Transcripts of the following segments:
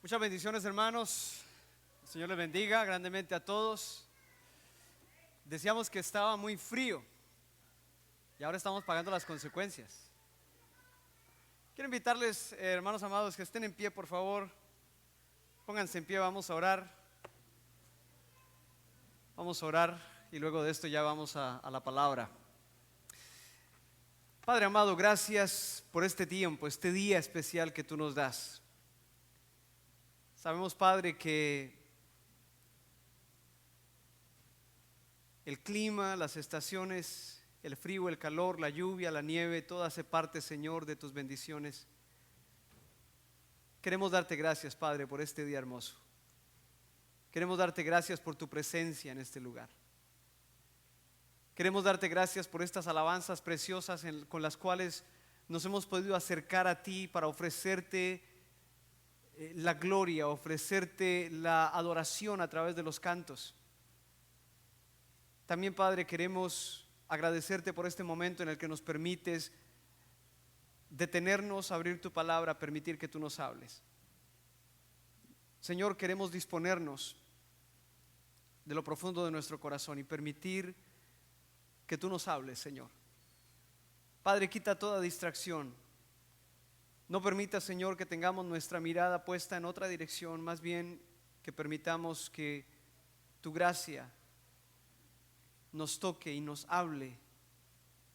Muchas bendiciones, hermanos. El Señor les bendiga grandemente a todos. Decíamos que estaba muy frío y ahora estamos pagando las consecuencias. Quiero invitarles, hermanos amados, que estén en pie, por favor. Pónganse en pie, vamos a orar. Vamos a orar y luego de esto ya vamos a la palabra. Padre amado, gracias por este tiempo, este día especial que tú nos das. Sabemos, Padre, que el clima, las estaciones, el frío, el calor, la lluvia, la nieve, todo hace parte, Señor, de tus bendiciones. Queremos darte gracias, Padre, por este día hermoso. Queremos darte gracias por tu presencia en este lugar. Queremos darte gracias por estas alabanzas preciosas con las cuales nos hemos podido acercar a ti para ofrecerte la gloria, ofrecerte la adoración a través de los cantos. También, Padre, queremos agradecerte por este momento en el que nos permites detenernos, abrir tu palabra, permitir que tú nos hables. Señor, queremos disponernos de lo profundo de nuestro corazón y permitir que tú nos hables, Señor. Padre, quita toda distracción. No permita, Señor, que tengamos nuestra mirada puesta en otra dirección, más bien que permitamos que tu gracia nos toque y nos hable,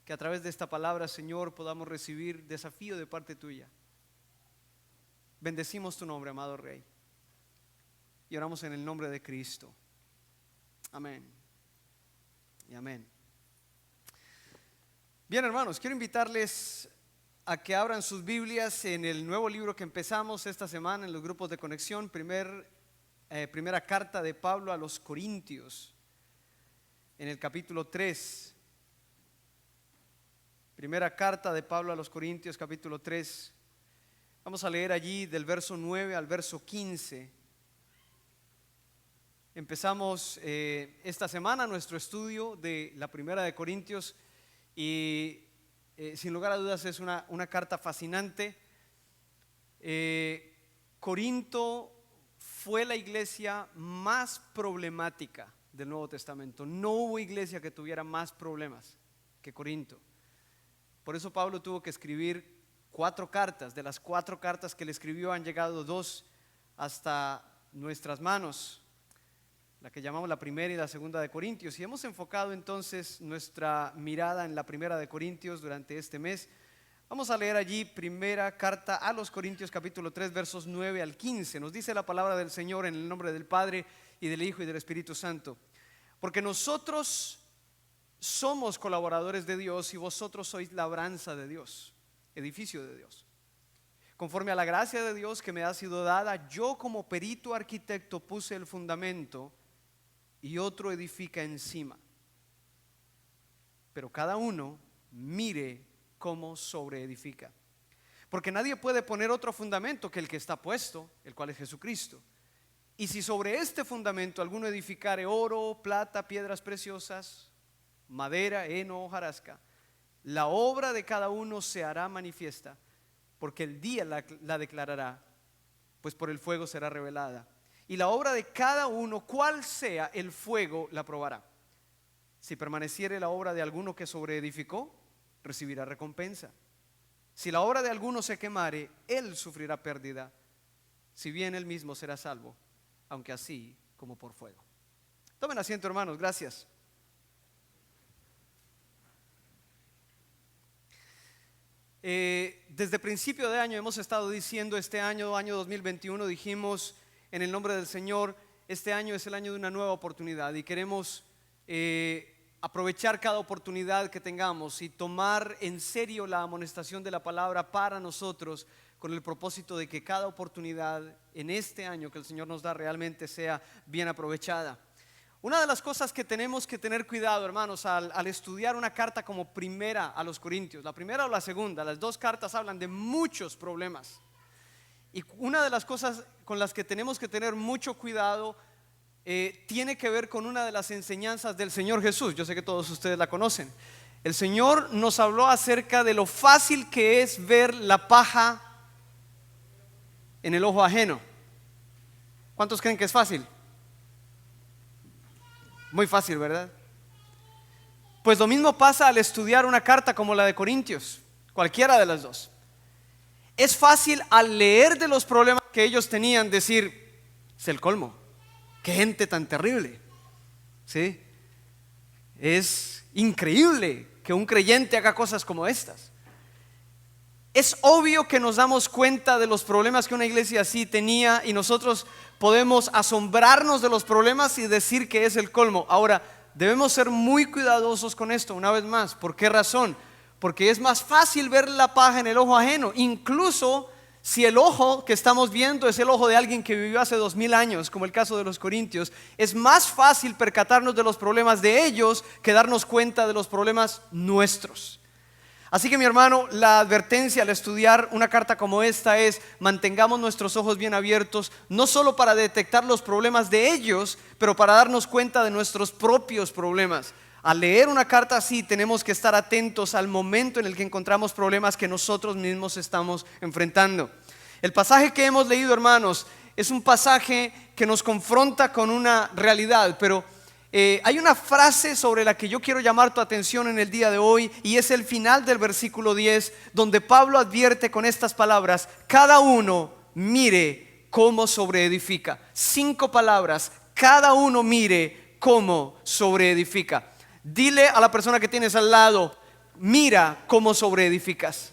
que a través de esta palabra, Señor, podamos recibir desafío de parte tuya. Bendecimos tu nombre, amado Rey, y oramos en el nombre de Cristo. Amén y amén. Bien, hermanos, quiero invitarles a que abran sus Biblias en el nuevo libro que empezamos esta semana en los grupos de conexión, primera carta de Pablo a los Corintios, en el capítulo 3. Primera carta de Pablo a los Corintios, capítulo 3. Vamos a leer allí del verso 9 al verso 15. Empezamos esta semana nuestro estudio de la primera de Corintios y sin lugar a dudas es una carta fascinante. Corinto fue la iglesia más problemática del Nuevo Testamento. No hubo iglesia que tuviera más problemas que Corinto. Por eso Pablo tuvo que escribir 4 cartas. De las 4 cartas que le escribió han llegado 2 hasta nuestras manos, la que llamamos la primera y la segunda de Corintios, y hemos enfocado entonces nuestra mirada en la primera de Corintios durante este mes. Vamos a leer allí primera carta a los Corintios, capítulo 3, versos 9 al 15. Nos dice la palabra del Señor en el nombre del Padre y del Hijo y del Espíritu Santo. Porque nosotros somos colaboradores de Dios y vosotros sois labranza de Dios, edificio de Dios. Conforme a la gracia de Dios que me ha sido dada, yo como perito arquitecto puse el fundamento y otro edifica encima. Pero cada uno mire cómo sobreedifica. Porque nadie puede poner otro fundamento que el que está puesto, el cual es Jesucristo. Y si sobre este fundamento alguno edificare oro, plata, piedras preciosas, madera, heno, hojarasca, la obra de cada uno se hará manifiesta, porque el día la declarará, pues por el fuego será revelada. Y la obra de cada uno, cual sea el fuego, la probará. Si permaneciere la obra de alguno que sobreedificó, recibirá recompensa. Si la obra de alguno se quemare, él sufrirá pérdida, si bien él mismo será salvo, aunque así como por fuego. Tomen asiento, hermanos, gracias. Desde principio de año hemos estado diciendo, este año 2021, dijimos en el nombre del Señor, este año es el año de una nueva oportunidad y queremos aprovechar cada oportunidad que tengamos y tomar en serio la amonestación de la palabra para nosotros, con el propósito de que cada oportunidad en este año que el Señor nos da realmente sea bien aprovechada. Una de las cosas que tenemos que tener cuidado, hermanos, al estudiar una carta como primera a los Corintios, la primera o la segunda, las 2 cartas hablan de muchos problemas. Y una de las cosas con las que tenemos que tener mucho cuidado tiene que ver con una de las enseñanzas del Señor Jesús. Yo sé que todos ustedes la conocen. El Señor nos habló acerca de lo fácil que es ver la paja en el ojo ajeno. ¿Cuántos creen que es fácil? Muy fácil, ¿verdad? Pues lo mismo pasa al estudiar una carta como la de Corintios, cualquiera de las dos. Es fácil al leer de los problemas que ellos tenían decir, es el colmo, qué gente tan terrible, ¿sí? Es increíble que un creyente haga cosas como estas. Es obvio que nos damos cuenta de los problemas que una iglesia así tenía y nosotros podemos asombrarnos de los problemas y decir que es el colmo. Ahora, debemos ser muy cuidadosos con esto, una vez más. ¿Por qué razón? Porque es más fácil ver la paja en el ojo ajeno, incluso si el ojo que estamos viendo es el ojo de alguien que vivió hace 2000 años, como el caso de los corintios. Es más fácil percatarnos de los problemas de ellos que darnos cuenta de los problemas nuestros. Así que mi hermano, la advertencia al estudiar una carta como esta es: mantengamos nuestros ojos bien abiertos, no solo para detectar los problemas de ellos, pero para darnos cuenta de nuestros propios problemas. Al leer una carta así tenemos que estar atentos al momento en el que encontramos problemas que nosotros mismos estamos enfrentando. El pasaje que hemos leído, hermanos, es un pasaje que nos confronta con una realidad, pero hay una frase sobre la que yo quiero llamar tu atención en el día de hoy, y es el final del versículo 10, donde Pablo advierte con estas palabras: cada uno mire cómo sobreedifica. 5 palabras: cada uno mire cómo sobreedifica. Dile a la persona que tienes al lado: mira cómo sobreedificas.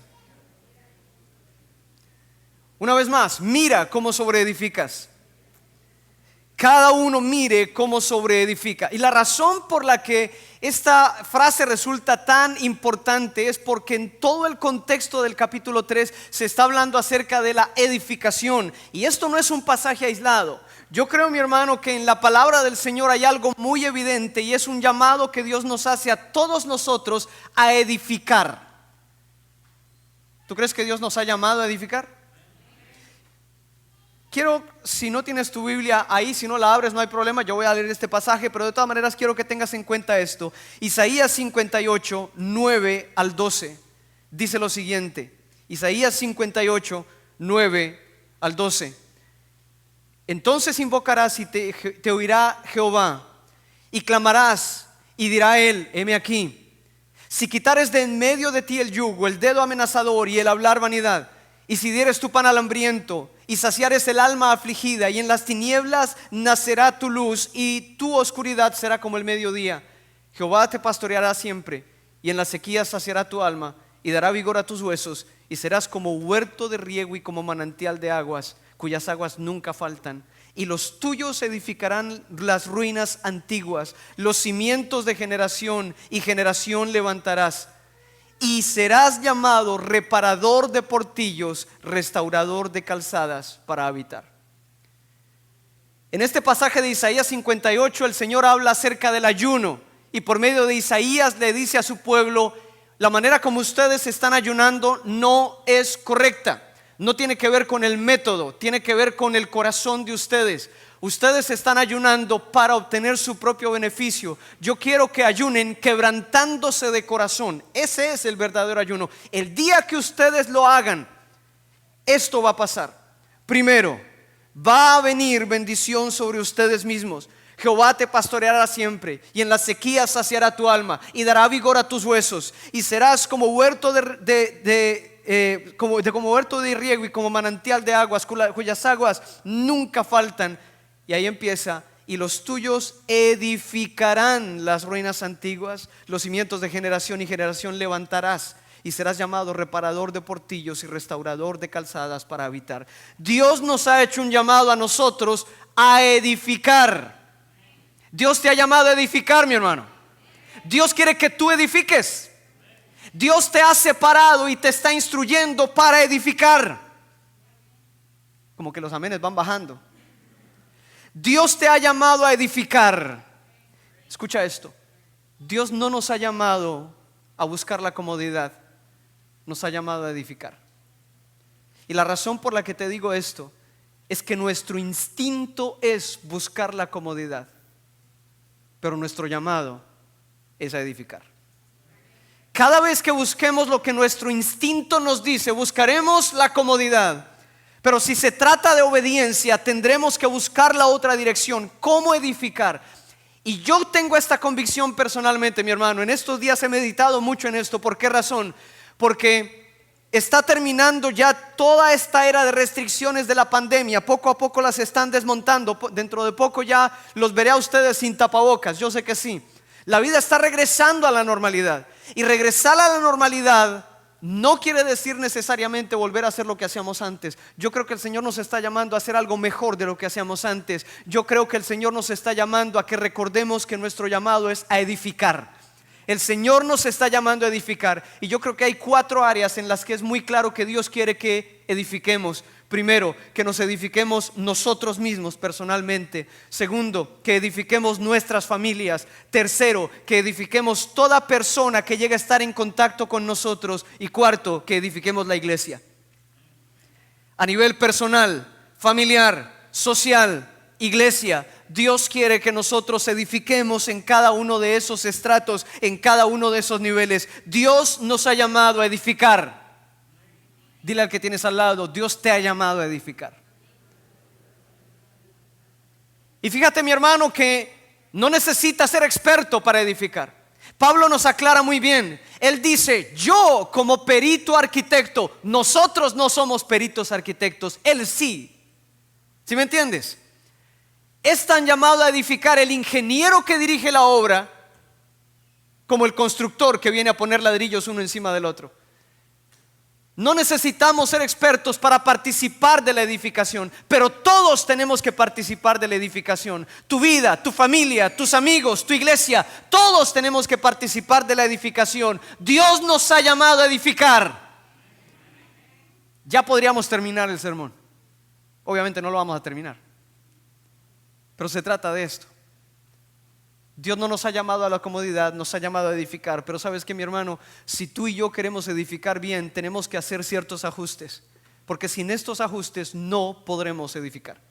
Una vez más, mira cómo sobreedificas. Cada uno mire cómo sobreedifica. Y la razón por la que esta frase resulta tan importante es porque en todo el contexto del capítulo 3 se está hablando acerca de la edificación. Y esto no es un pasaje aislado. Yo creo, mi hermano, que en la palabra del Señor hay algo muy evidente, y es un llamado que Dios nos hace a todos nosotros a edificar. ¿Tú crees que Dios nos ha llamado a edificar? Quiero, si no tienes tu Biblia ahí, si no la abres no hay problema, yo voy a leer este pasaje, pero de todas maneras quiero que tengas en cuenta esto. Isaías 58, 9 al 12 dice lo siguiente. Isaías 58, 9 al 12. Entonces invocarás y te oirá Jehová, y clamarás y dirá él: heme aquí. Si quitares de en medio de ti el yugo, el dedo amenazador y el hablar vanidad, y si dieres tu pan al hambriento y saciares el alma afligida, y en las tinieblas nacerá tu luz y tu oscuridad será como el mediodía. Jehová te pastoreará siempre, y en la sequía saciará tu alma y dará vigor a tus huesos, y serás como huerto de riego y como manantial de aguas, cuyas aguas nunca faltan. Y los tuyos edificarán las ruinas antiguas, los cimientos de generación y generación levantarás. Y serás llamado reparador de portillos, restaurador de calzadas para habitar. En este pasaje de Isaías 58 el Señor habla acerca del ayuno, y por medio de Isaías le dice a su pueblo: la manera como ustedes están ayunando no es correcta. No tiene que ver con el método, tiene que ver con el corazón de ustedes. Ustedes están ayunando para obtener su propio beneficio. Yo quiero que ayunen quebrantándose de corazón. Ese es el verdadero ayuno. El día que ustedes lo hagan, esto va a pasar. Primero, va a venir bendición sobre ustedes mismos. Jehová te pastoreará siempre, y en la sequía saciará tu alma y dará vigor a tus huesos, y serás como huerto como huerto de riego y como manantial de aguas, cuyas aguas nunca faltan. Y ahí empieza: y los tuyos edificarán las ruinas antiguas, los cimientos de generación y generación levantarás, y serás llamado reparador de portillos y restaurador de calzadas para habitar. Dios nos ha hecho un llamado a nosotros a edificar. Dios te ha llamado a edificar, mi hermano. Dios quiere que tú edifiques. Dios te ha separado y te está instruyendo para edificar. Como que los amenes van bajando. Dios te ha llamado a edificar. Escucha esto: Dios no nos ha llamado a buscar la comodidad, nos ha llamado a edificar. Y la razón por la que te digo esto es que nuestro instinto es buscar la comodidad, pero nuestro llamado es a edificar. Cada vez que busquemos lo que nuestro instinto nos dice, buscaremos la comodidad. Pero si se trata de obediencia, tendremos que buscar la otra dirección, cómo edificar. Y yo tengo esta convicción personalmente, mi hermano. En estos días he meditado mucho en esto. ¿Por qué razón? Porque está terminando ya toda esta era de restricciones de la pandemia. Poco a poco las están desmontando. Dentro de poco ya los veré a ustedes sin tapabocas. Yo sé que sí. La vida está regresando a la normalidad. Y regresar a la normalidad no quiere decir necesariamente volver a hacer lo que hacíamos antes. Yo creo que el Señor nos está llamando a hacer algo mejor de lo que hacíamos antes. Yo creo que el Señor nos está llamando a que recordemos que nuestro llamado es a edificar. El Señor nos está llamando a edificar. Y yo creo que hay 4 áreas en las que es muy claro que Dios quiere que edifiquemos. Primero, que nos edifiquemos nosotros mismos personalmente. Segundo, que edifiquemos nuestras familias. Tercero, que edifiquemos toda persona que llegue a estar en contacto con nosotros. Y cuarto, que edifiquemos la iglesia. A nivel personal, familiar, social, iglesia, Dios quiere que nosotros edifiquemos en cada uno de esos estratos, en cada uno de esos niveles. Dios nos ha llamado a edificar. Dile al que tienes al lado, Dios te ha llamado a edificar. Y fíjate, mi hermano, que no necesitas ser experto para edificar. Pablo nos aclara muy bien. Él dice, yo como perito arquitecto, nosotros no somos peritos arquitectos, él sí. ¿Sí me entiendes? Es tan llamado a edificar el ingeniero que dirige la obra como el constructor que viene a poner ladrillos uno encima del otro. No necesitamos ser expertos para participar de la edificación, pero todos tenemos que participar de la edificación. Tu vida, tu familia, tus amigos, tu iglesia, todos tenemos que participar de la edificación. Dios nos ha llamado a edificar. Ya podríamos terminar el sermón. Obviamente no lo vamos a terminar, pero se trata de esto. Dios no nos ha llamado a la comodidad, nos ha llamado a edificar. Pero sabes que, mi hermano, si tú y yo queremos edificar bien, tenemos que hacer ciertos ajustes, porque sin estos ajustes no podremos edificar.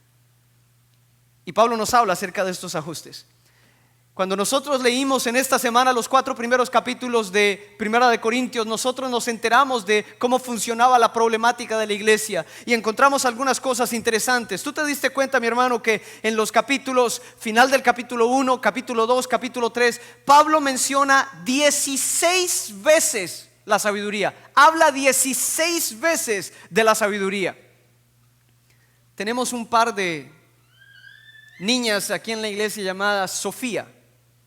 Y Pablo nos habla acerca de estos ajustes. Cuando nosotros leímos en esta semana los 4 primeros capítulos de Primera de Corintios, nosotros nos enteramos de cómo funcionaba la problemática de la iglesia y encontramos algunas cosas interesantes. Tú te diste cuenta, mi hermano, que en los capítulos, final del capítulo 1, capítulo 2, capítulo 3, Pablo menciona 16 veces la sabiduría. Habla 16 veces de la sabiduría. Tenemos un par de niñas aquí en la iglesia llamadas Sofía.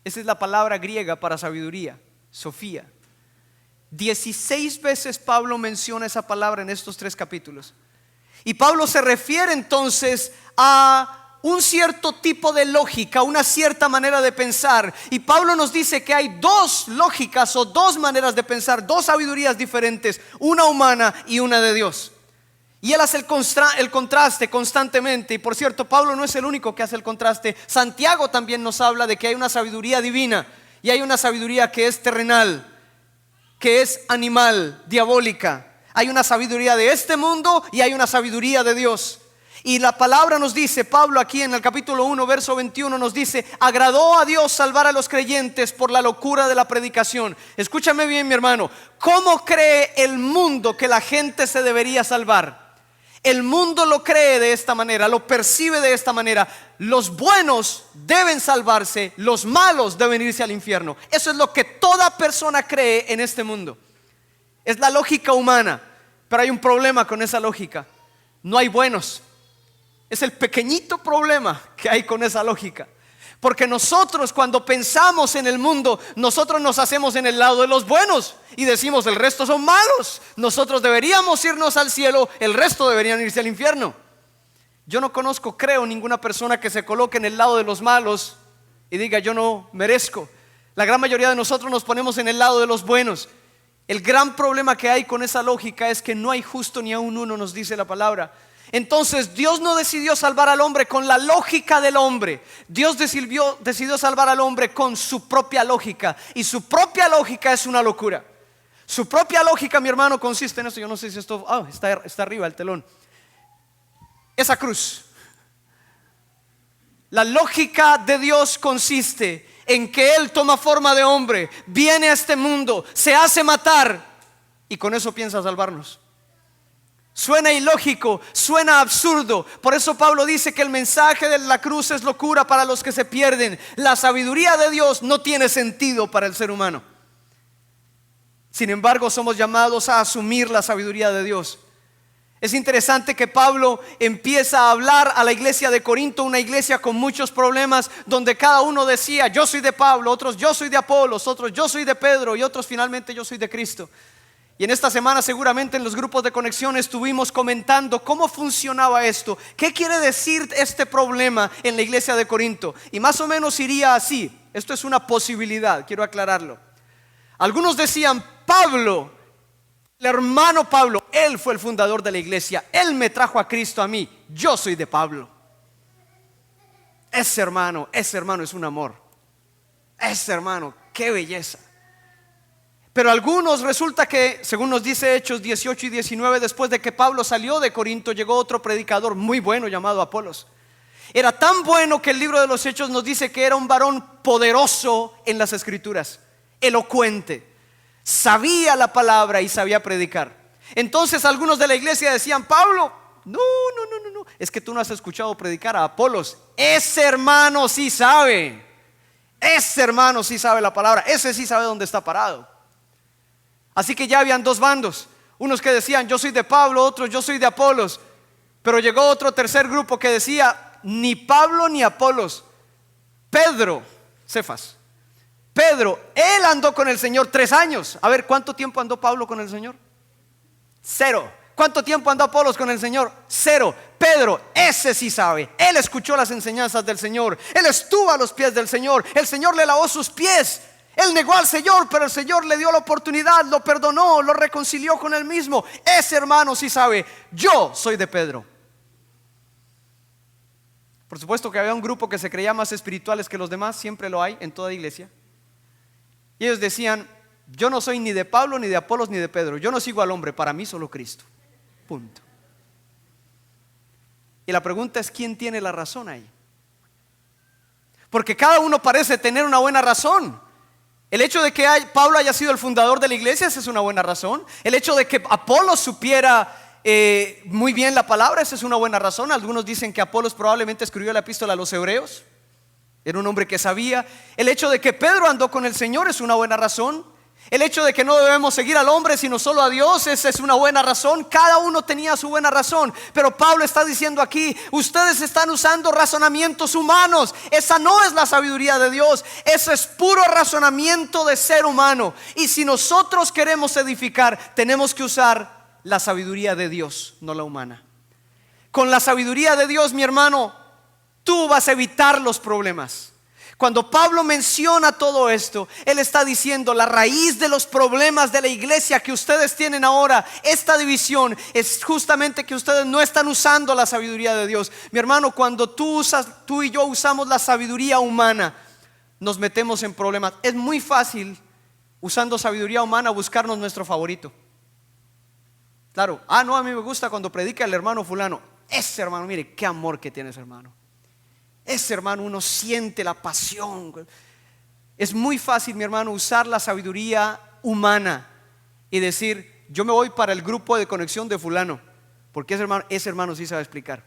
Esa es la palabra griega para sabiduría, Sofía. 16 veces Pablo menciona esa palabra en estos 3 capítulos. Y Pablo se refiere entonces a un cierto tipo de lógica, una cierta manera de pensar. Y Pablo nos dice que hay 2 lógicas o 2 maneras de pensar, 2 sabidurías diferentes, una humana y una de Dios. Y él hace el contraste constantemente. Y por cierto, Pablo no es el único que hace el contraste. Santiago también nos habla de que hay una sabiduría divina y hay una sabiduría que es terrenal, que es animal, diabólica. Hay una sabiduría de este mundo y hay una sabiduría de Dios. Y la palabra nos dice, Pablo aquí en el capítulo 1, verso 21 nos dice, agradó a Dios salvar a los creyentes por la locura de la predicación. Escúchame bien, mi hermano, ¿cómo cree el mundo que la gente se debería salvar? El mundo lo cree de esta manera, lo percibe de esta manera. Los buenos deben salvarse, los malos deben irse al infierno. Eso es lo que toda persona cree en este mundo. Es la lógica humana, pero hay un problema con esa lógica. No hay buenos. Es el pequeñito problema que hay con esa lógica. Porque nosotros, cuando pensamos en el mundo, nosotros nos hacemos en el lado de los buenos y decimos, el resto son malos. Nosotros deberíamos irnos al cielo, el resto deberían irse al infierno. Yo no conozco, creo, ninguna persona que se coloque en el lado de los malos y diga, yo no merezco. La gran mayoría de nosotros nos ponemos en el lado de los buenos. El gran problema que hay con esa lógica es que no hay justo ni aun uno, nos dice la palabra. Entonces Dios no decidió salvar al hombre con la lógica del hombre. Dios decidió salvar al hombre con su propia lógica. Y su propia lógica es una locura. Su propia lógica, mi hermano, consiste en esto. Yo no sé si esto está arriba el telón. Esa cruz. La lógica de Dios consiste en que Él toma forma de hombre, viene a este mundo, se hace matar y con eso piensa salvarnos. Suena ilógico, suena absurdo. Por eso Pablo dice que el mensaje de la cruz es locura para los que se pierden. La sabiduría de Dios no tiene sentido para el ser humano. Sin embargo, somos llamados a asumir la sabiduría de Dios. Es interesante que Pablo empieza a hablar a la iglesia de Corinto, una iglesia con muchos problemas, donde cada uno decía: yo soy de Pablo, otros yo soy de Apolos, otros yo soy de Pedro y otros finalmente yo soy de Cristo. Y en esta semana seguramente en los grupos de conexión estuvimos comentando cómo funcionaba esto. ¿Qué quiere decir este problema en la iglesia de Corinto? Y más o menos iría así. Esto es una posibilidad, quiero aclararlo. Algunos decían: Pablo, el hermano Pablo, él fue el fundador de la iglesia, él me trajo a Cristo a mí, yo soy de Pablo. Ese hermano es un amor. Ese hermano, qué belleza. Pero algunos resulta que, según nos dice Hechos 18 y 19, después de que Pablo salió de Corinto, llegó otro predicador muy bueno llamado Apolos. Era tan bueno que el libro de los Hechos nos dice que era un varón poderoso en las escrituras, elocuente, sabía la palabra y sabía predicar. Entonces algunos de la iglesia decían: Pablo, no, es que tú no has escuchado predicar a Apolos. Ese hermano sí sabe, ese hermano sí sabe la palabra, ese sí sabe dónde está parado. Así que ya habían dos bandos, unos que decían: yo soy de Pablo, otros: yo soy de Apolos. Pero llegó otro tercer grupo que decía: ni Pablo ni Apolos, Pedro, Cefas, Pedro, él andó con el Señor 3 años. A ver, ¿cuánto tiempo andó Pablo con el Señor? 0. ¿Cuánto tiempo andó Apolos con el Señor? 0. Pedro, ese sí sabe, él escuchó las enseñanzas del Señor, él estuvo a los pies del Señor, el Señor le lavó sus pies. Él negó al Señor, pero el Señor le dio la oportunidad, lo perdonó, lo reconcilió con él mismo. Ese hermano sí sabe. Yo soy de Pedro. Por supuesto que había un grupo que se creía más espirituales que los demás, siempre lo hay en toda iglesia. Y ellos decían: yo no soy ni de Pablo, ni de Apolos, ni de Pedro. Yo no sigo al hombre, para mí solo Cristo. Punto. Y la pregunta es: ¿quién tiene la razón ahí? Porque cada uno parece tener una buena razón. El hecho de que Pablo haya sido el fundador de la iglesia, esa es una buena razón. El hecho de que Apolos supiera muy bien la palabra, esa es una buena razón. Algunos dicen que Apolos probablemente escribió la epístola a los hebreos, era un hombre que sabía. El hecho de que Pedro andó con el Señor es una buena razón. El hecho de que no debemos seguir al hombre sino solo a Dios, esa es una buena razón. Cada uno tenía su buena razón. Pero Pablo está diciendo aquí: ustedes están usando razonamientos humanos. Esa no es la sabiduría de Dios. Eso es puro razonamiento de ser humano. Y si nosotros queremos edificar, tenemos que usar la sabiduría de Dios, no la humana. Con la sabiduría de Dios, mi hermano, tú vas a evitar los problemas. Cuando Pablo menciona todo esto, él está diciendo: la raíz de los problemas de la iglesia que ustedes tienen ahora, esta división, es justamente que ustedes no están usando la sabiduría de Dios. Mi hermano, cuando tú y yo usamos la sabiduría humana, nos metemos en problemas. Es muy fácil, usando sabiduría humana, buscarnos nuestro favorito. Claro, no, a mí me gusta cuando predica el hermano fulano. Ese hermano, mire qué amor que tiene ese hermano. Ese hermano, uno siente la pasión. Es muy fácil, mi hermano, usar la sabiduría humana y decir: yo me voy para el grupo de conexión de fulano, porque ese hermano sí sabe explicar.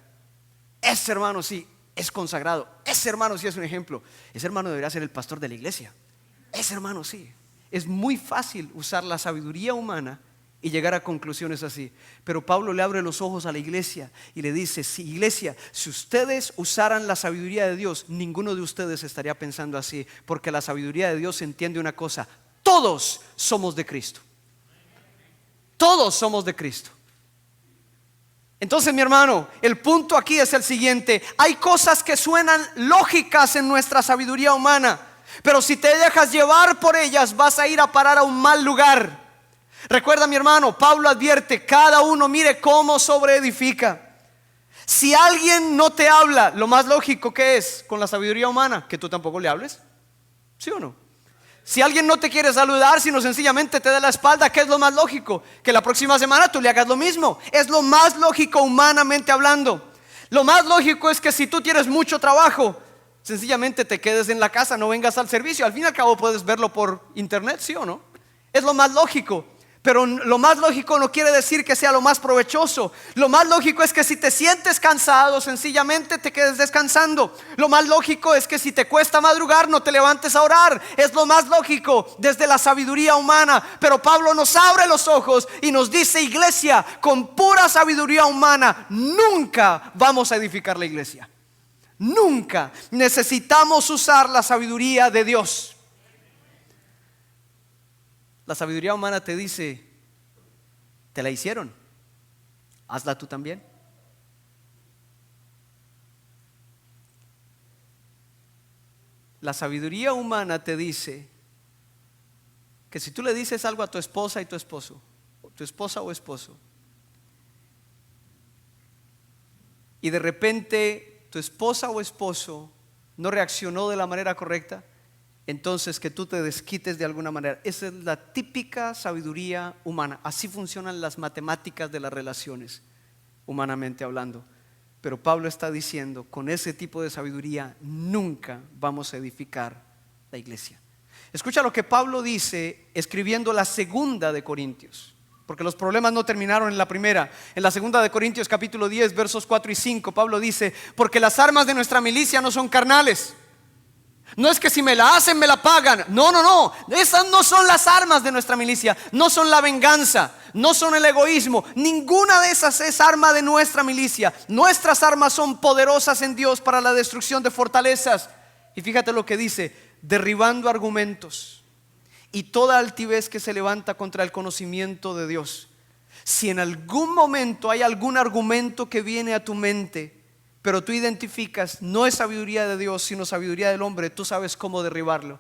Ese hermano sí es consagrado. Ese hermano sí es un ejemplo. Ese hermano debería ser el pastor de la iglesia. Ese hermano sí. Es muy fácil usar la sabiduría humana y llegar a conclusiones así. Pero Pablo le abre los ojos a la iglesia y le dice: sí, iglesia, si ustedes usaran la sabiduría de Dios, ninguno de ustedes estaría pensando así, porque la sabiduría de Dios entiende una cosa: todos somos de Cristo. Todos somos de Cristo. Entonces, mi hermano, el punto aquí es el siguiente: hay cosas que suenan lógicas en nuestra sabiduría humana, pero si te dejas llevar por ellas, vas a ir a parar a un mal lugar. Recuerda, mi hermano, Pablo advierte: cada uno mire cómo sobreedifica. Si alguien no te habla, lo más lógico que es con la sabiduría humana, que tú tampoco le hables. ¿Sí o no? Si alguien no te quiere saludar, sino sencillamente te da la espalda, ¿qué es lo más lógico? Que la próxima semana tú le hagas lo mismo. Es lo más lógico humanamente hablando. Lo más lógico es que si tú tienes mucho trabajo, sencillamente te quedes en la casa, no vengas al servicio. Al fin y al cabo puedes verlo por internet, ¿sí o no? Es lo más lógico. Pero lo más lógico no quiere decir que sea lo más provechoso. Lo más lógico es que si te sientes cansado, sencillamente te quedes descansando. Lo más lógico es que si te cuesta madrugar, no te levantes a orar. Es lo más lógico desde la sabiduría humana. Pero Pablo nos abre los ojos y nos dice: iglesia, con pura sabiduría humana nunca vamos a edificar la iglesia. Nunca. Necesitamos usar la sabiduría de Dios. La sabiduría humana te dice: te la hicieron, hazla tú también. La sabiduría humana te dice que si tú le dices algo a tu esposa y tu esposo, tu esposa o esposo, y de repente tu esposa o esposo no reaccionó de la manera correcta, entonces que tú te desquites de alguna manera. Esa es la típica sabiduría humana. Así funcionan las matemáticas de las relaciones, humanamente hablando. Pero Pablo está diciendo: con ese tipo de sabiduría nunca vamos a edificar la iglesia. Escucha lo que Pablo dice escribiendo la segunda de Corintios, porque los problemas no terminaron en la primera. En la segunda de Corintios capítulo 10 versos 4 y 5 Pablo dice: porque las armas de nuestra milicia no son carnales. No es que si me la hacen me la pagan. No. Esas no son las armas de nuestra milicia. No son la venganza, no son el egoísmo. Ninguna de esas es arma de nuestra milicia. Nuestras armas son poderosas en Dios para la destrucción de fortalezas. Y fíjate lo que dice: derribando argumentos y toda altivez que se levanta contra el conocimiento de Dios. Si en algún momento hay algún argumento que viene a tu mente, pero tú identificas no es sabiduría de Dios sino sabiduría del hombre, tú sabes cómo derribarlo,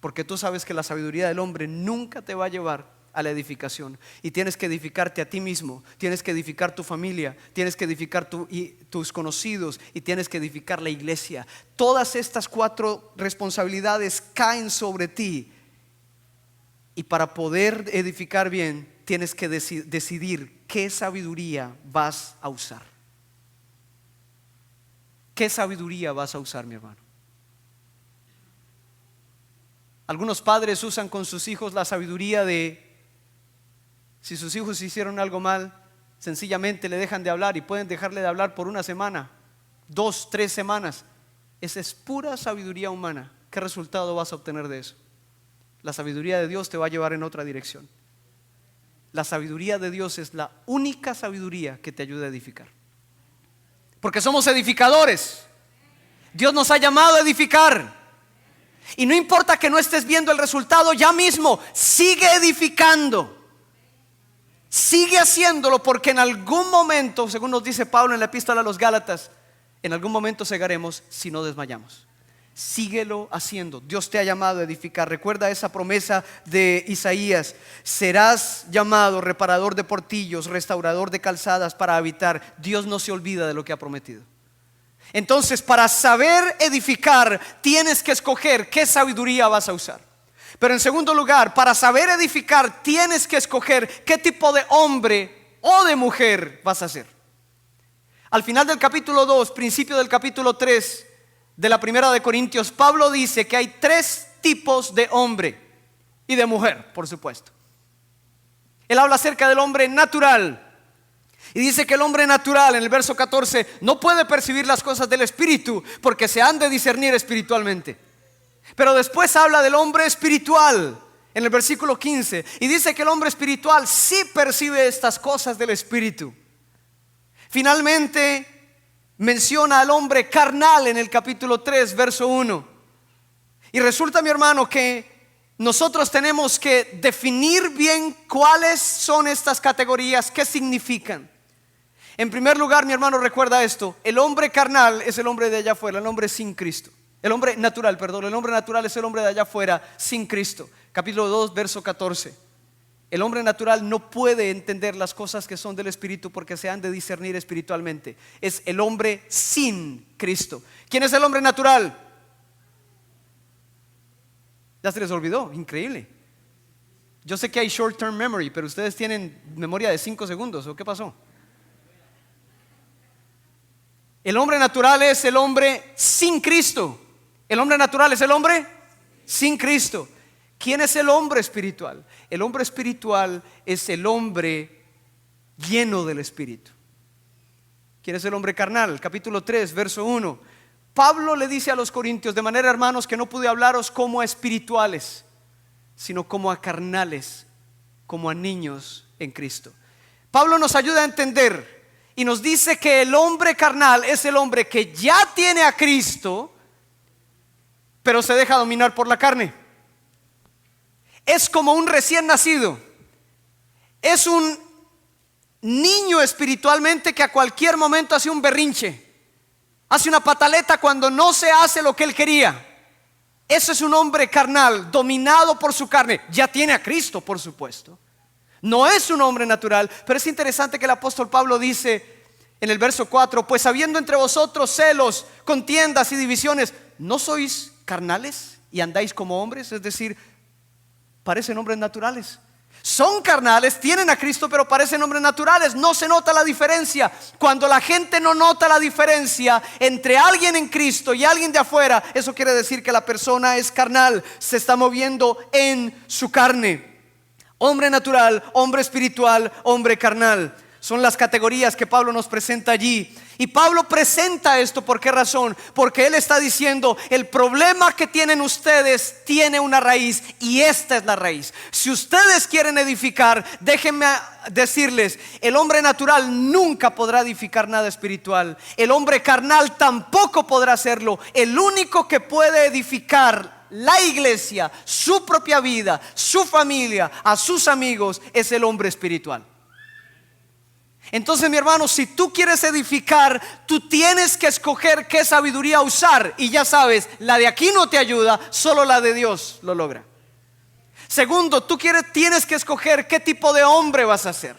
porque tú sabes que la sabiduría del hombre nunca te va a llevar a la edificación. Y tienes que edificarte a ti mismo, tienes que edificar tu familia, tienes que edificar tus conocidos y tienes que edificar la iglesia. Todas estas 4 responsabilidades caen sobre ti, y para poder edificar bien tienes que decidir qué sabiduría vas a usar. ¿Qué sabiduría vas a usar, mi hermano? Algunos padres usan con sus hijos la sabiduría de: si sus hijos hicieron algo mal, sencillamente le dejan de hablar, y pueden dejarle de hablar por 1 semana, 2, 3 semanas. Esa es pura sabiduría humana. ¿Qué resultado vas a obtener de eso? La sabiduría de Dios te va a llevar en otra dirección. La sabiduría de Dios es la única sabiduría que te ayuda a edificar. Porque somos edificadores. Dios nos ha llamado a edificar. Y no importa que no estés viendo el resultado ya mismo, sigue edificando. Sigue haciéndolo, porque en algún momento, según nos dice Pablo en la epístola a los Gálatas, en algún momento cegaremos si no desmayamos. Síguelo haciendo. Dios te ha llamado a edificar. Recuerda esa promesa de Isaías: serás llamado reparador de portillos, restaurador de calzadas para habitar. Dios no se olvida de lo que ha prometido. Entonces, para saber edificar, tienes que escoger qué sabiduría vas a usar. Pero en segundo lugar, para saber edificar, tienes que escoger qué tipo de hombre o de mujer vas a ser. Al final del capítulo 2, principio del capítulo 3 de la primera de Corintios, Pablo dice que hay 3 tipos de hombre y de mujer, por supuesto. Él habla acerca del hombre natural y dice que el hombre natural, en el verso 14, no puede percibir las cosas del espíritu, porque se han de discernir espiritualmente. Pero después habla del hombre espiritual en el versículo 15 y dice que el hombre espiritual sí percibe estas cosas del espíritu. Finalmente menciona al hombre carnal en el capítulo 3 verso 1. Y resulta, mi hermano, que nosotros tenemos que definir bien cuáles son estas categorías, qué significan. En primer lugar, mi hermano, recuerda esto: el hombre carnal es el hombre de allá afuera, el hombre sin Cristo. El hombre natural es el hombre de allá afuera sin Cristo. Capítulo 2 verso 14. El hombre natural no puede entender las cosas que son del espíritu, porque se han de discernir espiritualmente. Es el hombre sin Cristo. ¿Quién es el hombre natural? Ya se les olvidó, increíble. Yo sé que hay short term memory, pero ustedes tienen memoria de 5 segundos, ¿o qué pasó? El hombre natural es el hombre sin Cristo. El hombre natural es el hombre sin Cristo. ¿Quién es el hombre espiritual? El hombre espiritual es el hombre lleno del Espíritu. ¿Quién es el hombre carnal? Capítulo 3, verso 1. Pablo le dice a los corintios: de manera, hermanos, que no pude hablaros como a espirituales, sino como a carnales, como a niños en Cristo. Pablo nos ayuda a entender y nos dice que el hombre carnal es el hombre que ya tiene a Cristo, pero se deja dominar por la carne. Es como un recién nacido. Es un niño espiritualmente que a cualquier momento hace un berrinche, hace una pataleta cuando no se hace lo que él quería. Eso es un hombre carnal, dominado por su carne. Ya tiene a Cristo, por supuesto. No es un hombre natural, pero es interesante que el apóstol Pablo dice en el verso 4: pues habiendo entre vosotros celos, contiendas y divisiones, ¿no sois carnales y andáis como hombres? Es decir, parecen hombres naturales. Son carnales, tienen a Cristo, pero parecen hombres naturales. No se nota la diferencia. Cuando la gente no nota la diferencia entre alguien en Cristo y alguien de afuera, eso quiere decir que la persona es carnal, se está moviendo en su carne. Hombre natural, hombre espiritual, hombre carnal. Son las categorías que Pablo nos presenta allí. Y Pablo presenta esto, ¿por qué razón? Porque él está diciendo: el problema que tienen ustedes tiene una raíz, y esta es la raíz. Si ustedes quieren edificar, déjenme decirles, el hombre natural nunca podrá edificar nada espiritual. El hombre carnal tampoco podrá hacerlo. El único que puede edificar la iglesia, su propia vida, su familia, a sus amigos, es el hombre espiritual. Entonces, mi hermano, si tú quieres edificar, tú tienes que escoger qué sabiduría usar. Y ya sabes, la de aquí no te ayuda, solo la de Dios lo logra. Segundo, tienes que escoger qué tipo de hombre vas a ser.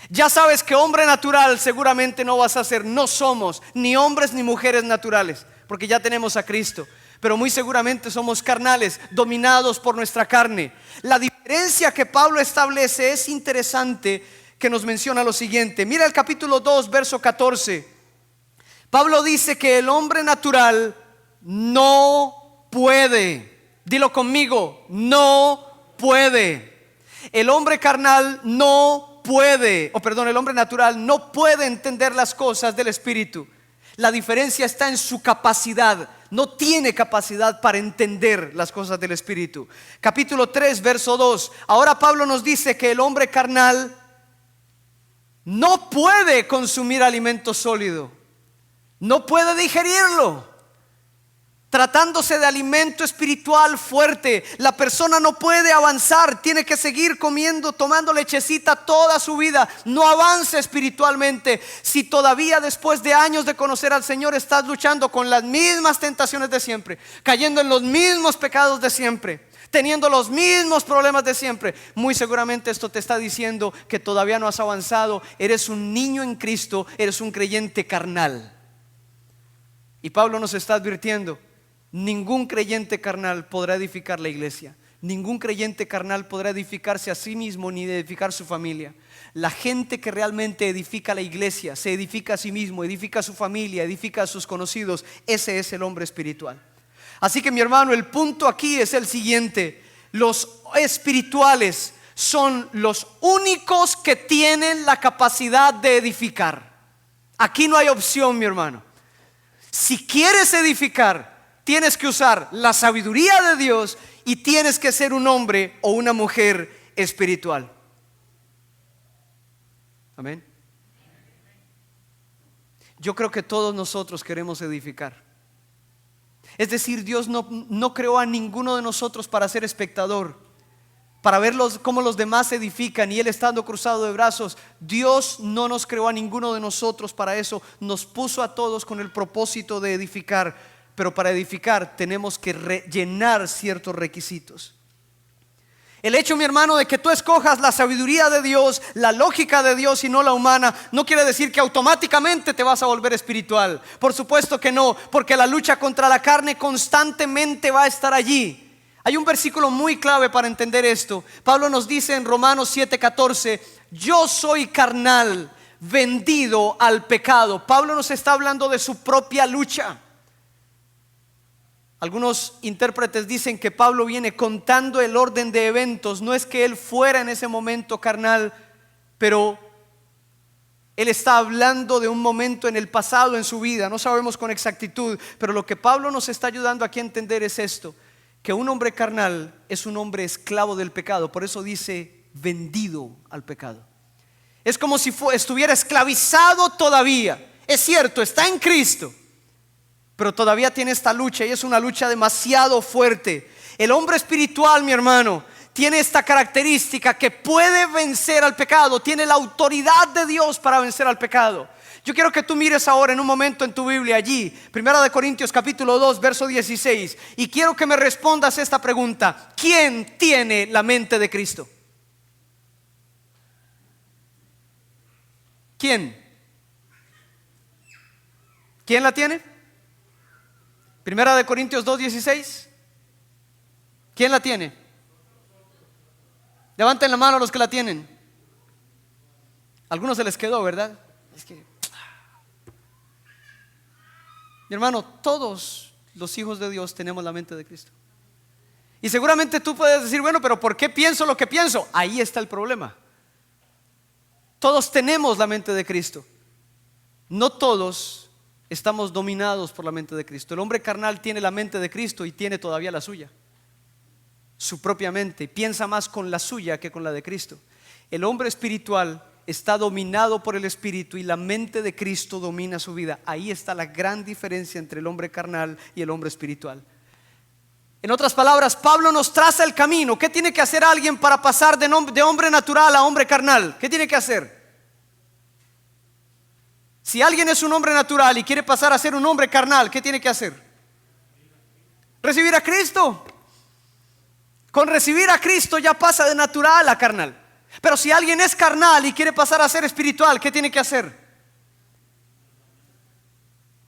Ya sabes que hombre natural seguramente no vas a ser. No somos ni hombres ni mujeres naturales, porque ya tenemos a Cristo. Pero muy seguramente somos carnales, dominados por nuestra carne. La diferencia que Pablo establece es interesante, que nos menciona lo siguiente. Mira el capítulo 2, verso 14. Pablo dice que el hombre natural no puede. Dilo conmigo: no puede. El hombre carnal no puede, el hombre natural no puede entender las cosas del Espíritu. La diferencia está en su capacidad. No tiene capacidad para entender las cosas del Espíritu. Capítulo 3, verso 2. Ahora Pablo nos dice que el hombre carnal no puede consumir alimento sólido, no puede digerirlo. Tratándose de alimento espiritual fuerte, la persona no puede avanzar, tiene que seguir comiendo, tomando lechecita toda su vida. No avanza espiritualmente. Si todavía después de años de conocer al Señor estás luchando con las mismas tentaciones de siempre, cayendo en los mismos pecados de siempre, teniendo los mismos problemas de siempre, muy seguramente esto te está diciendo que todavía no has avanzado. Eres un niño en Cristo, eres un creyente carnal. Y Pablo nos está advirtiendo: ningún creyente carnal podrá edificar la iglesia. Ningún creyente carnal podrá edificarse a sí mismo ni edificar su familia. La gente que realmente edifica la iglesia, se edifica a sí mismo, edifica a su familia, edifica a sus conocidos. Ese es el hombre espiritual. Así que, mi hermano, el punto aquí es el siguiente: los espirituales son los únicos que tienen la capacidad de edificar. Aquí no hay opción, mi hermano. Si quieres edificar, tienes que usar la sabiduría de Dios y tienes que ser un hombre o una mujer espiritual. Amén. Yo creo que todos nosotros queremos edificar. Es decir, Dios no creó a ninguno de nosotros para ser espectador, para ver cómo los demás se edifican y Él estando cruzado de brazos. Dios no nos creó a ninguno de nosotros para eso. Nos puso a todos con el propósito de edificar. Pero para edificar tenemos que llenar ciertos requisitos. El hecho, mi hermano, de que tú escojas la sabiduría de Dios, la lógica de Dios y no la humana, no quiere decir que automáticamente te vas a volver espiritual. Por supuesto que no, porque la lucha contra la carne constantemente va a estar allí. Hay un versículo muy clave para entender esto. Pablo nos dice en Romanos 7:14: yo soy carnal, vendido al pecado. Pablo nos está hablando de su propia lucha. Algunos intérpretes dicen que Pablo viene contando el orden de eventos. No es que él fuera en ese momento carnal, pero él está hablando de un momento en el pasado en su vida. No sabemos con exactitud, pero lo que Pablo nos está ayudando aquí a entender es esto: que un hombre carnal es un hombre esclavo del pecado. Por eso dice vendido al pecado. Es como si estuviera esclavizado todavía. Es cierto, está en Cristo, pero todavía tiene esta lucha, y es una lucha demasiado fuerte. El hombre espiritual, mi hermano, tiene esta característica que puede vencer al pecado. Tiene la autoridad de Dios para vencer al pecado. Yo quiero que tú mires ahora en un momento en tu Biblia allí, Primera de Corintios capítulo 2 verso 16, y quiero que me respondas esta pregunta: ¿quién tiene la mente de Cristo? ¿Quién? ¿Quién la tiene? Primera de Corintios 2:16. ¿Quién la tiene? Levanten la mano los que la tienen. Algunos se les quedó, ¿verdad? Es que, mi hermano, todos los hijos de Dios tenemos la mente de Cristo. Y seguramente tú puedes decir: bueno, pero ¿por qué pienso lo que pienso? Ahí está el problema. Todos tenemos la mente de Cristo. No todos estamos dominados por la mente de Cristo. El hombre carnal tiene la mente de Cristo y tiene todavía la suya, su propia mente. Piensa más con la suya que con la de Cristo. El hombre espiritual está dominado por el Espíritu y la mente de Cristo domina su vida. Ahí está la gran diferencia entre el hombre carnal y el hombre espiritual. En otras palabras, Pablo nos traza el camino. ¿Qué tiene que hacer alguien para pasar de hombre natural a hombre carnal? ¿Qué tiene que hacer? Si alguien es un hombre natural y quiere pasar a ser un hombre carnal, ¿qué tiene que hacer? Recibir a Cristo. Con recibir a Cristo ya pasa de natural a carnal. Pero si alguien es carnal y quiere pasar a ser espiritual, ¿qué tiene que hacer?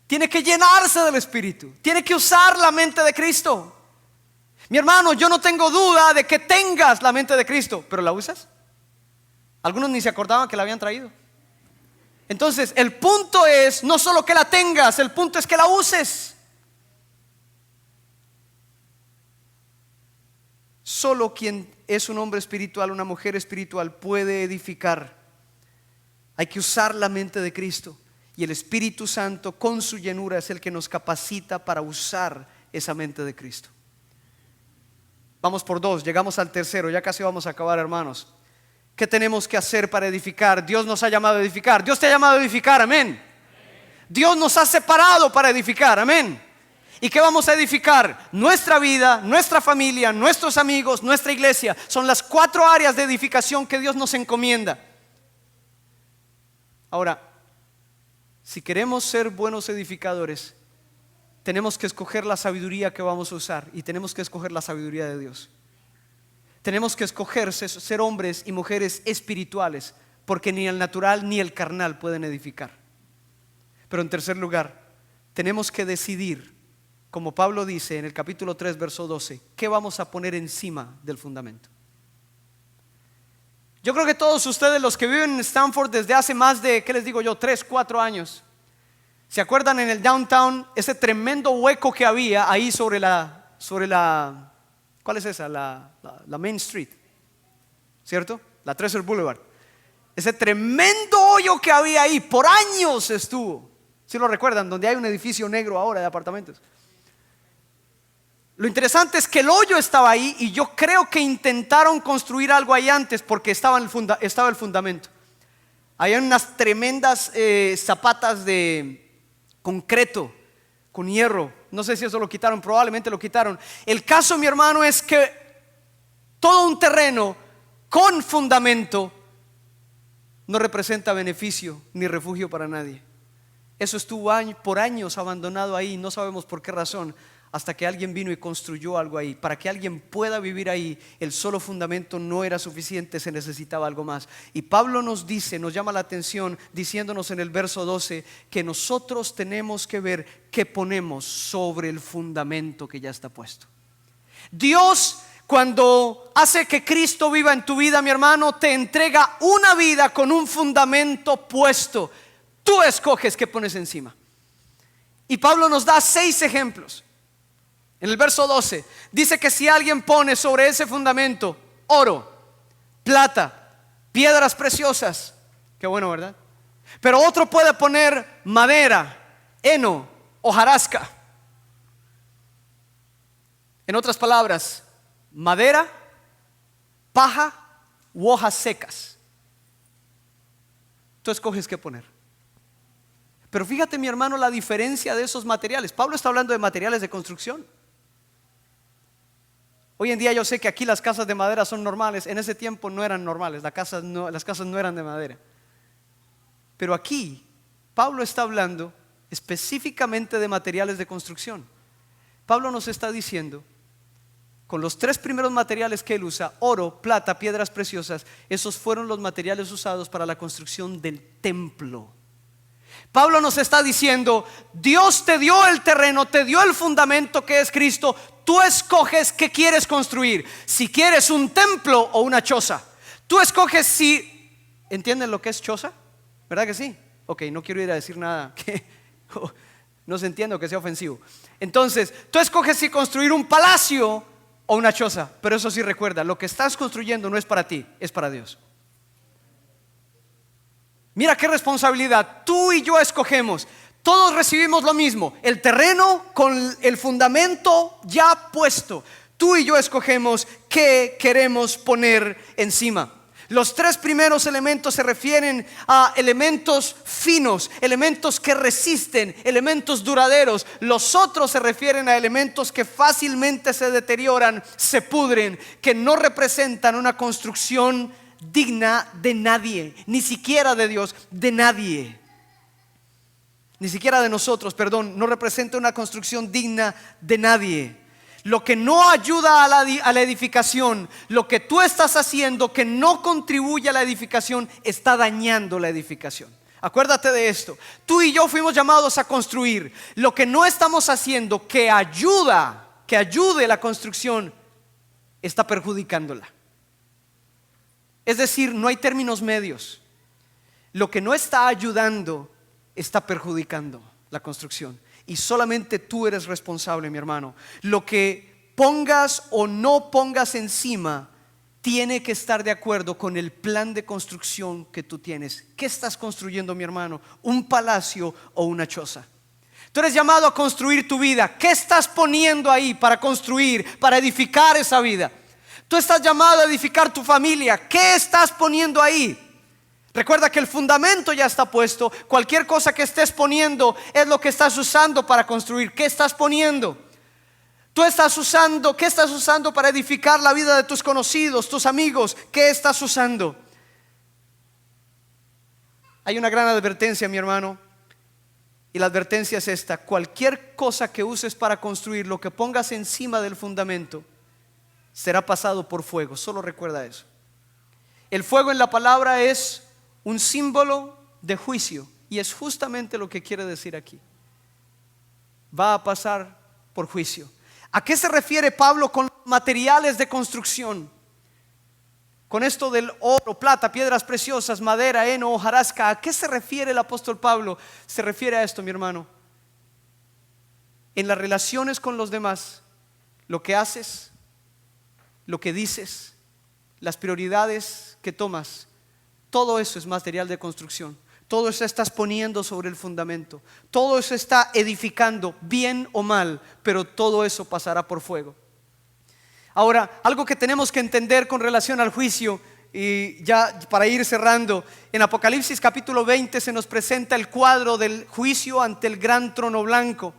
Tiene que llenarse del Espíritu. Tiene que usar la mente de Cristo. Mi hermano, yo no tengo duda de que tengas la mente de Cristo, ¿pero la usas? Algunos ni se acordaban que la habían traído. Entonces el punto es no solo que la tengas, el punto es que la uses. Solo quien es un hombre espiritual, una mujer espiritual, puede edificar. Hay que usar la mente de Cristo, y el Espíritu Santo con su llenura es el que nos capacita para usar esa mente de Cristo. Vamos por dos, llegamos al tercero, ya casi vamos a acabar, hermanos. ¿Qué tenemos que hacer para edificar? Dios nos ha llamado a edificar. Dios te ha llamado a edificar, amén. Dios nos ha separado para edificar, amén. ¿Y qué vamos a edificar? Nuestra vida, nuestra familia, nuestros amigos, nuestra iglesia. Son las 4 áreas de edificación que Dios nos encomienda. Ahora, si queremos ser buenos edificadores, tenemos que escoger la sabiduría que vamos a usar, y tenemos que escoger la sabiduría de Dios. Tenemos que escoger ser hombres y mujeres espirituales, porque ni el natural ni el carnal pueden edificar. Pero en tercer lugar, tenemos que decidir, como Pablo dice en el capítulo 3 verso 12, ¿qué vamos a poner encima del fundamento? Yo creo que todos ustedes, los que viven en Stanford desde hace más de, ¿qué les digo yo? 3, 4 años, ¿se acuerdan en el downtown ese tremendo hueco que había ahí sobre la ¿cuál es esa? La Main Street, ¿cierto? La Treasure Boulevard. Ese tremendo hoyo que había ahí, por años estuvo. ¿Sí lo recuerdan? Donde hay un edificio negro ahora de apartamentos. Lo interesante es que el hoyo estaba ahí, y yo creo que intentaron construir algo ahí antes, porque estaba el fundamento. Había unas tremendas zapatas de concreto con hierro. No sé si eso lo quitaron, probablemente lo quitaron. El caso, mi hermano, es que todo un terreno con fundamento no representa beneficio ni refugio para nadie. Eso estuvo por años abandonado ahí, no sabemos por qué razón, hasta que alguien vino y construyó algo ahí. Para que alguien pueda vivir ahí, el solo fundamento no era suficiente, se necesitaba algo más. Y Pablo nos dice, nos llama la atención, diciéndonos en el verso 12 que nosotros tenemos que ver qué ponemos sobre el fundamento que ya está puesto. Dios, cuando hace que Cristo viva en tu vida, mi hermano, te entrega una vida con un fundamento puesto. Tú escoges qué pones encima. Y Pablo nos da 6 ejemplos. En el verso 12 dice que si alguien pone sobre ese fundamento oro, plata, piedras preciosas, qué bueno, ¿verdad? Pero otro puede poner madera, heno, hojarasca. En otras palabras, madera, paja u hojas secas. Tú escoges qué poner. Pero fíjate, mi hermano, la diferencia de esos materiales. Pablo está hablando de materiales de construcción. Hoy en día yo sé que aquí las casas de madera son normales. En ese tiempo no eran normales, las casas no eran de madera. Pero aquí Pablo está hablando específicamente de materiales de construcción. Pablo nos está diciendo, con los 3 primeros materiales que él usa, oro, plata, piedras preciosas, esos fueron los materiales usados para la construcción del templo. Pablo nos está diciendo, Dios te dio el terreno, te dio el fundamento que es Cristo. Tú escoges qué quieres construir, si quieres un templo o una choza. Tú escoges si, ¿entienden lo que es choza? ¿Verdad que sí? Ok, no quiero ir a decir nada que no se entienda o que sea ofensivo. Entonces, tú escoges si construir un palacio o una choza. Pero eso sí, recuerda, lo que estás construyendo no es para ti, es para Dios. Mira qué responsabilidad. Tú y yo escogemos. Todos recibimos lo mismo, el terreno con el fundamento ya puesto. Tú y yo escogemos qué queremos poner encima. Los 3 primeros elementos se refieren a elementos finos, elementos que resisten, elementos duraderos. Los otros se refieren a elementos que fácilmente se deterioran, se pudren, que no representan una construcción digna de nadie, ni siquiera de Dios, de nadie. Ni siquiera de nosotros, perdón, no representa una construcción digna de nadie. Lo que no ayuda a la edificación, lo que tú estás haciendo que no contribuye a la edificación, está dañando la edificación. Acuérdate de esto. Tú y yo fuimos llamados a construir. Lo que no estamos haciendo que ayude la construcción, está perjudicándola. Es decir, no hay términos medios. Lo que no está ayudando está perjudicando la construcción. Y solamente tú eres responsable, mi hermano. Lo que pongas o no pongas encima tiene que estar de acuerdo con el plan de construcción que tú tienes. ¿Qué estás construyendo, mi hermano? ¿Un palacio o una choza? Tú eres llamado a construir tu vida. ¿Qué estás poniendo ahí para construir, para edificar esa vida? Tú estás llamado a edificar tu familia. ¿Qué estás poniendo ahí? Recuerda que el fundamento ya está puesto. Cualquier cosa que estés poniendo es lo que estás usando para construir. ¿Qué estás poniendo? ¿Qué estás usando para edificar la vida de tus conocidos, tus amigos? ¿Qué estás usando? Hay una gran advertencia, mi hermano. Y la advertencia es esta: cualquier cosa que uses para construir, lo que pongas encima del fundamento, será pasado por fuego. Solo recuerda eso. El fuego en la palabra es un símbolo de juicio, y es justamente lo que quiere decir aquí. Va a pasar por juicio. ¿A qué se refiere Pablo con materiales de construcción? Con esto del oro, plata, piedras preciosas, madera, heno, hojarasca. ¿A qué se refiere el apóstol Pablo? Se refiere a esto, mi hermano. En las relaciones con los demás, lo que haces, lo que dices, las prioridades que tomas, todo eso es material de construcción. Todo eso estás poniendo sobre el fundamento. Todo eso está edificando, bien o mal, pero todo eso pasará por fuego. Ahora, algo que tenemos que entender con relación al juicio, y ya para ir cerrando, en Apocalipsis capítulo 20 se nos presenta el cuadro del juicio ante el gran trono blanco.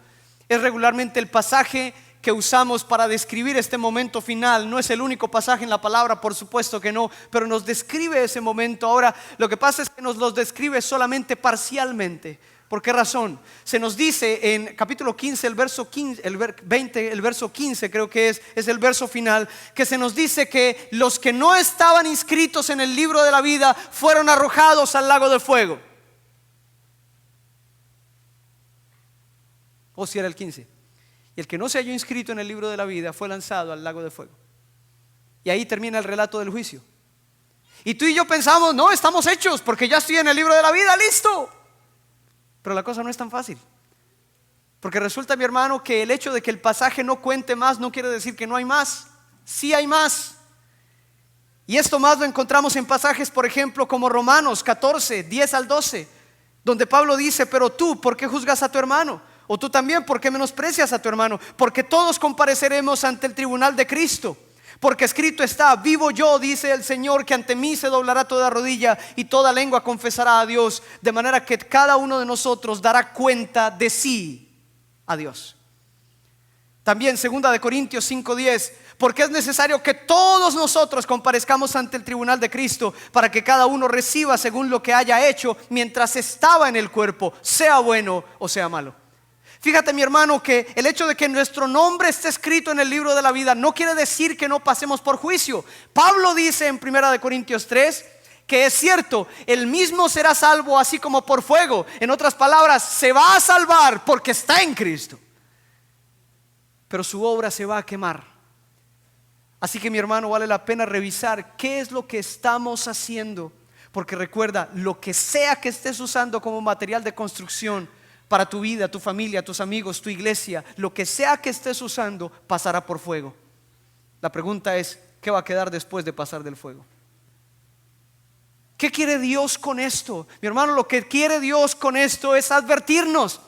Es regularmente el pasaje que usamos para describir este momento final. No es el único pasaje en la palabra, por supuesto que no, pero nos describe ese momento. Ahora, lo que pasa es que nos lo describe solamente parcialmente. ¿Por qué razón? Se nos dice en capítulo 15, el verso 20, el verso 15 creo que es el verso final, que se nos dice que los que no estaban inscritos en el libro de la vida fueron arrojados al lago de fuego. ¿O si era el 15? Y el que no se halló inscrito en el libro de la vida fue lanzado al lago de fuego. Y ahí termina el relato del juicio. Y tú y yo pensamos, no, estamos hechos porque ya estoy en el libro de la vida, listo. Pero la cosa no es tan fácil. Porque resulta, mi hermano, que el hecho de que el pasaje no cuente más no quiere decir que no hay más. Sí hay más. Y esto más lo encontramos en pasajes, por ejemplo, como Romanos 14, 10 al 12, donde Pablo dice: pero tú, ¿por qué juzgas a tu hermano? O tú también, ¿por qué menosprecias a tu hermano? Porque todos compareceremos ante el tribunal de Cristo. Porque escrito está: vivo yo, dice el Señor, que ante mí se doblará toda rodilla y toda lengua confesará a Dios. De manera que cada uno de nosotros dará cuenta de sí a Dios. También 2 Corintios 5:10, porque es necesario que todos nosotros comparezcamos ante el tribunal de Cristo, para que cada uno reciba según lo que haya hecho mientras estaba en el cuerpo, sea bueno o sea malo. Fíjate, mi hermano, que el hecho de que nuestro nombre esté escrito en el libro de la vida no quiere decir que no pasemos por juicio. Pablo dice en 1 Corintios 3 que es cierto, él mismo será salvo así como por fuego. En otras palabras, se va a salvar porque está en Cristo, pero su obra se va a quemar. Así que, mi hermano, vale la pena revisar qué es lo que estamos haciendo, porque recuerda, lo que sea que estés usando como material de construcción para tu vida, tu familia, tus amigos, tu iglesia, lo que sea que estés usando pasará por fuego. La pregunta es: ¿qué va a quedar después de pasar del fuego? ¿Qué quiere Dios con esto? Mi hermano, lo que quiere Dios con esto es advertirnos,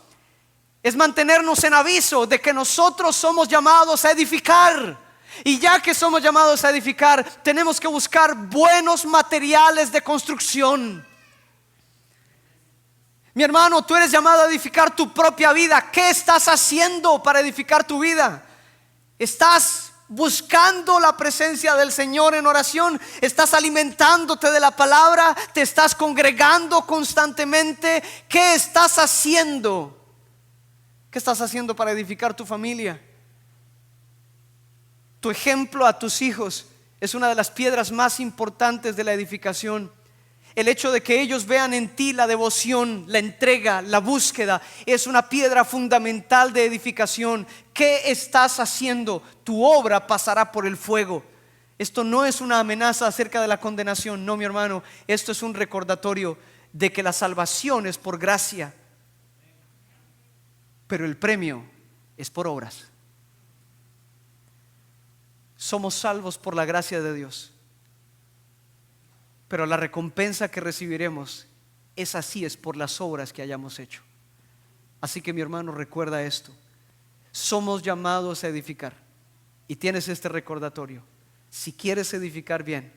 es mantenernos en aviso de que nosotros somos llamados a edificar. Y ya que somos llamados a edificar, tenemos que buscar buenos materiales de construcción. Mi hermano, tú eres llamado a edificar tu propia vida. ¿Qué estás haciendo para edificar tu vida? ¿Estás buscando la presencia del Señor en oración? ¿Estás alimentándote de la palabra? ¿Te estás congregando constantemente? ¿Qué estás haciendo? ¿Qué estás haciendo para edificar tu familia? Tu ejemplo a tus hijos es una de las piedras más importantes de la edificación. El hecho de que ellos vean en ti la devoción, la entrega, la búsqueda, es una piedra fundamental de edificación. ¿Qué estás haciendo? Tu obra pasará por el fuego. Esto no es una amenaza acerca de la condenación, no, mi hermano. Esto es un recordatorio de que la salvación es por gracia, pero el premio es por obras. Somos salvos por la gracia de Dios, pero la recompensa que recibiremos es por las obras que hayamos hecho. Así que, mi hermano, recuerda esto: somos llamados a edificar, y tienes este recordatorio. Si quieres edificar bien,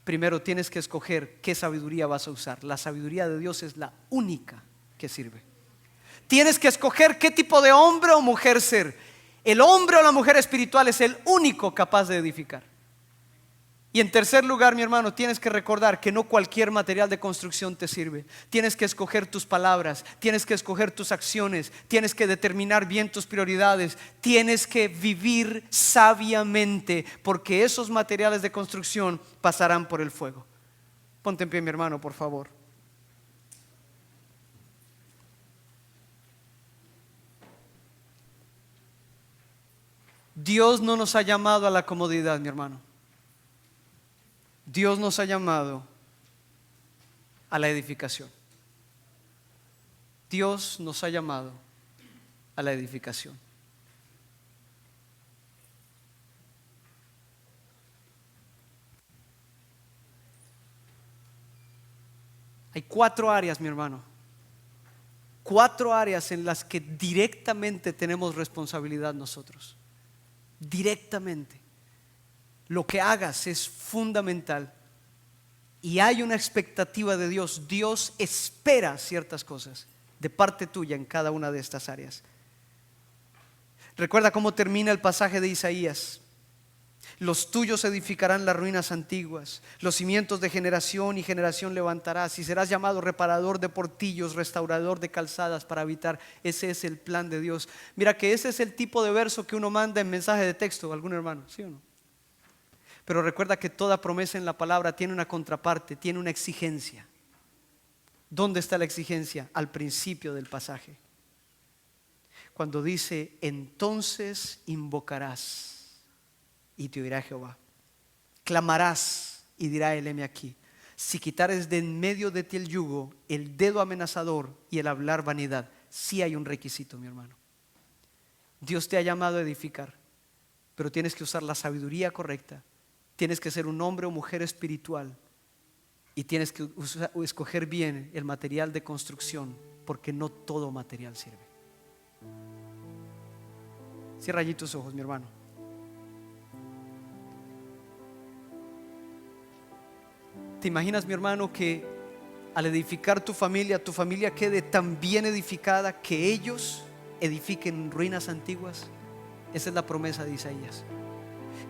primero tienes que escoger qué sabiduría vas a usar. La sabiduría de Dios es la única que sirve. Tienes que escoger qué tipo de hombre o mujer ser. El hombre o la mujer espiritual es el único capaz de edificar. Y en tercer lugar, mi hermano, tienes que recordar que no cualquier material de construcción te sirve. Tienes que escoger tus palabras, tienes que escoger tus acciones, tienes que determinar bien tus prioridades, tienes que vivir sabiamente, porque esos materiales de construcción pasarán por el fuego. Ponte en pie, mi hermano, por favor. Dios no nos ha llamado a la comodidad, mi hermano. Dios nos ha llamado a la edificación. Dios nos ha llamado a la edificación. Hay 4 áreas, mi hermano. 4 áreas en las que directamente tenemos responsabilidad nosotros. Directamente. Lo que hagas es fundamental. Y hay una expectativa de Dios. Dios espera ciertas cosas de parte tuya en cada una de estas áreas. Recuerda cómo termina el pasaje de Isaías: los tuyos edificarán las ruinas antiguas, los cimientos de generación y generación levantarás, y serás llamado reparador de portillos, restaurador de calzadas para habitar. Ese es el plan de Dios. Mira que ese es el tipo de verso que uno manda en mensaje de texto a algún hermano, ¿sí o no? Pero recuerda que toda promesa en la palabra tiene una contraparte, tiene una exigencia. ¿Dónde está la exigencia? Al principio del pasaje, cuando dice: entonces invocarás y te oirá Jehová, clamarás y dirá él: heme aquí. Si quitares de en medio de ti el yugo, el dedo amenazador y el hablar vanidad. Sí hay un requisito, mi hermano. Dios te ha llamado a edificar, pero tienes que usar la sabiduría correcta. Tienes que ser un hombre o mujer espiritual y tienes que escoger bien el material de construcción, porque no todo material sirve. Cierra allí tus ojos, mi hermano. ¿Te imaginas, mi hermano, que al edificar tu familia quede tan bien edificada que ellos edifiquen ruinas antiguas? Esa es la promesa de Isaías,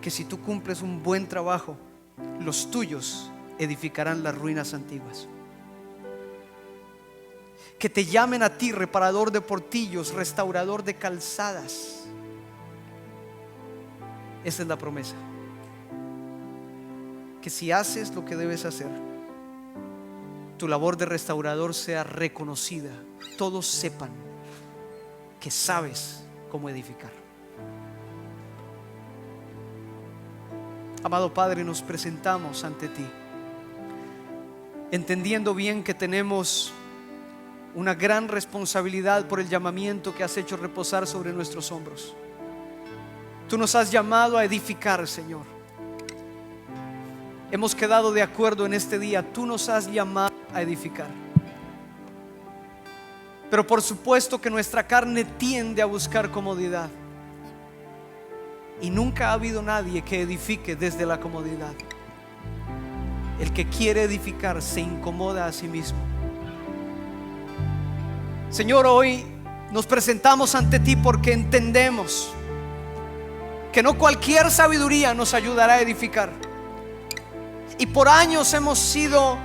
que si tú cumples un buen trabajo, los tuyos edificarán las ruinas antiguas. Que te llamen a ti reparador de portillos, restaurador de calzadas. Esa es la promesa. Que si haces lo que debes hacer, tu labor de restaurador sea reconocida, todos sepan que sabes cómo edificar. Amado Padre, nos presentamos ante ti, entendiendo bien que tenemos una gran responsabilidad por el llamamiento que has hecho reposar sobre nuestros hombros. Tú nos has llamado a edificar, Señor. Hemos quedado de acuerdo en este día. Tú nos has llamado a edificar. Pero por supuesto que nuestra carne tiende a buscar comodidad, y nunca ha habido nadie que edifique desde la comodidad. El que quiere edificar se incomoda a sí mismo. Señor, hoy nos presentamos ante ti porque entendemos que no cualquier sabiduría nos ayudará a edificar. Y por años hemos sido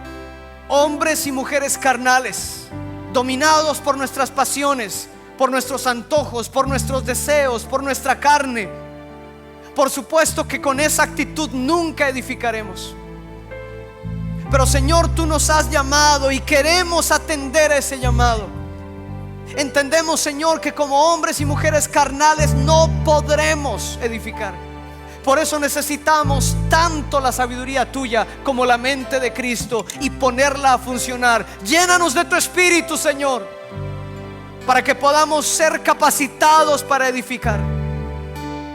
hombres y mujeres carnales, dominados por nuestras pasiones, por nuestros antojos, por nuestros deseos, por nuestra carne. Por supuesto que con esa actitud nunca edificaremos. Pero Señor, tú nos has llamado y queremos atender a ese llamado. Entendemos, Señor, que como hombres y mujeres carnales no podremos edificar. Por eso necesitamos tanto la sabiduría tuya como la mente de Cristo y ponerla a funcionar. Llénanos de tu Espíritu, Señor, para que podamos ser capacitados para edificar.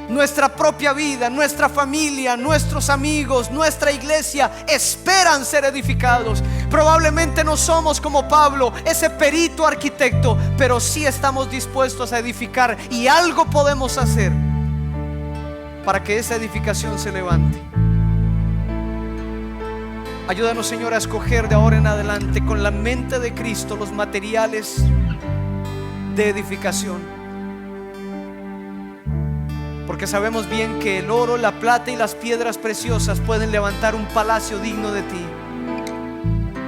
Nuestra propia vida, nuestra familia, nuestros amigos, nuestra iglesia esperan ser edificados. Probablemente no somos como Pablo, ese perito arquitecto, pero sí estamos dispuestos a edificar, y algo podemos hacer para que esa edificación se levante. Ayúdanos, Señor, a escoger de ahora en adelante con la mente de Cristo los materiales de edificación. Porque sabemos bien que el oro, la plata y las piedras preciosas pueden levantar un palacio digno de ti,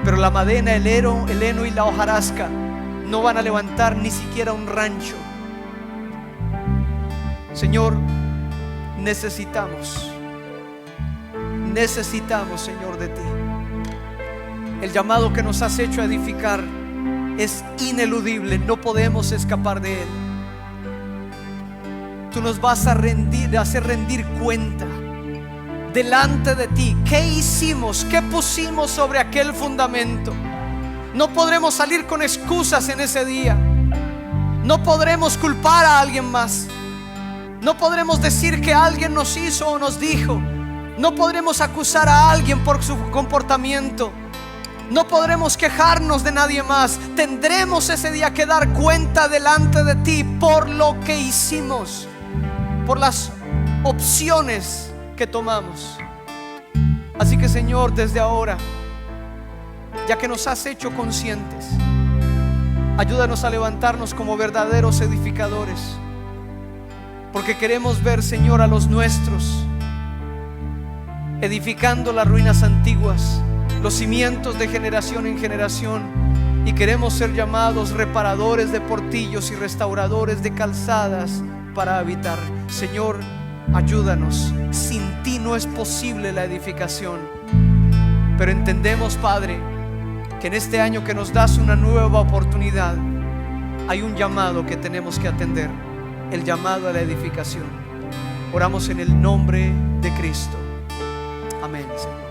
pero la madera, el heno y la hojarasca no van a levantar ni siquiera un rancho. Señor, necesitamos, Señor, de ti. El llamado que nos has hecho a edificar es ineludible, no podemos escapar de él. Tú nos vas a hacer rendir cuenta delante de ti. ¿Qué hicimos? ¿Qué pusimos sobre aquel fundamento? No podremos salir con excusas en ese día. No podremos culpar a alguien más. No podremos decir que alguien nos hizo o nos dijo. No podremos acusar a alguien por su comportamiento. No podremos quejarnos de nadie más. Tendremos ese día que dar cuenta delante de ti por lo que hicimos, por las opciones que tomamos. Así que, Señor, desde ahora, ya que nos has hecho conscientes, ayúdanos a levantarnos como verdaderos edificadores, porque queremos ver, Señor, a los nuestros edificando las ruinas antiguas, los cimientos de generación en generación, y queremos ser llamados reparadores de portillos y restauradores de calzadas para habitar. Señor, ayúdanos. Sin ti no es posible la edificación, pero entendemos, Padre, que en este año que nos das una nueva oportunidad, hay un llamado que tenemos que atender, el llamado a la edificación. Oramos en el nombre de Cristo. Amén, Señor.